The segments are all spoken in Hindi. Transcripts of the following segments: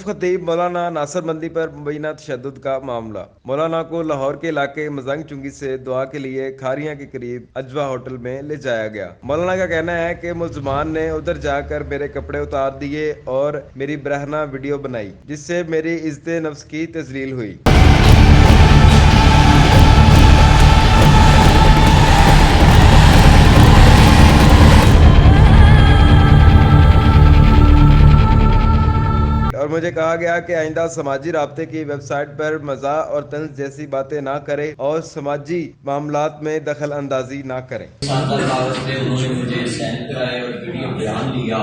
खतीब मौलाना नासिर मंदी पर मुबैना तशद्दुद का मामला। मौलाना को लाहौर के इलाके मजंग चुंगी से दुआ के लिए खारियां के करीब अजवा होटल में ले जाया गया। मौलाना का कहना है कि मुलजमान ने उधर जाकर मेरे कपड़े उतार दिए और मेरी बरहना वीडियो बनाई, जिससे मेरी इज्जत नफ्स की तजलील हुई। और मुझे कहा गया कि आइंदा समाजी राब्ते की वेबसाइट पर मज़ाक और तंज जैसी बातें ना करें और समाजी मामलात में दखल अंदाजी ना करें। उन्होंने मुझे सेंड कराए और वीडियो बयान लिया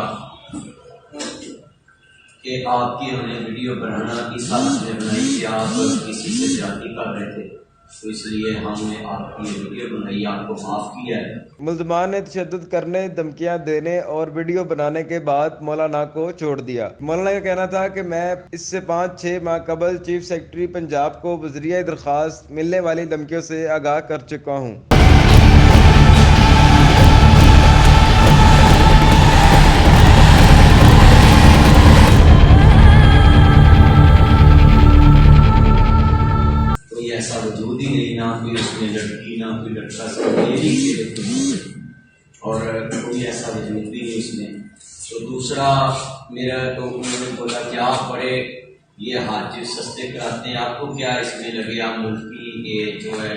कि आपकी हमने वीडियो बनाना की साजिश में बनाई कि आप किसी से ज्यादती कर रहे थे, तो इसलिए हमने आपकी वीडियो बनाई, आपको माफ किया है। मुल्ज़मान ने तशद्दुद करने, धमकियां देने और वीडियो बनाने के बाद मौलाना को छोड़ दिया। मौलाना का कहना था कि मैं इससे 5-6 माह कबल चीफ सेक्रेटरी पंजाब को वज़रिया दरख्वास्त मिलने वाली धमकियों से आगाह कर चुका हूँ। ऐसा वजूद ही नहीं, ना कोई उसमें लड़की ना कोई लड़का, सब और कोई ऐसा वजूद भी नहीं उसमें। तो दूसरा मेरा तो उन्होंने बोला कि आप बड़े ये हाथ सस्ते कराते हैं, आपको क्या इसमें लगे, आप मुल्की ये जो है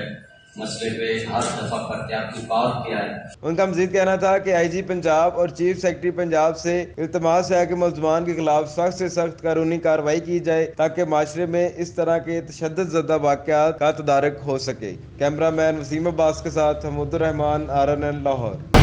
मसले पे हर दफा करते हैं, आपकी बात क्या है। उनका मजीद कहना था कि IG पंजाब और चीफ सेक्रेटरी पंजाब से इल्तमास है कि मुल्ज़मान के खिलाफ सख्त से सख्त कानूनी कार्रवाई की जाए ताकि माशरे में इस तरह के तशद्दुद ज़दा वाक़यात का तदारक हो सके। कैमरा मैन वसीम अब्बास के साथ हमूदुर रहमान, RNN लाहौर।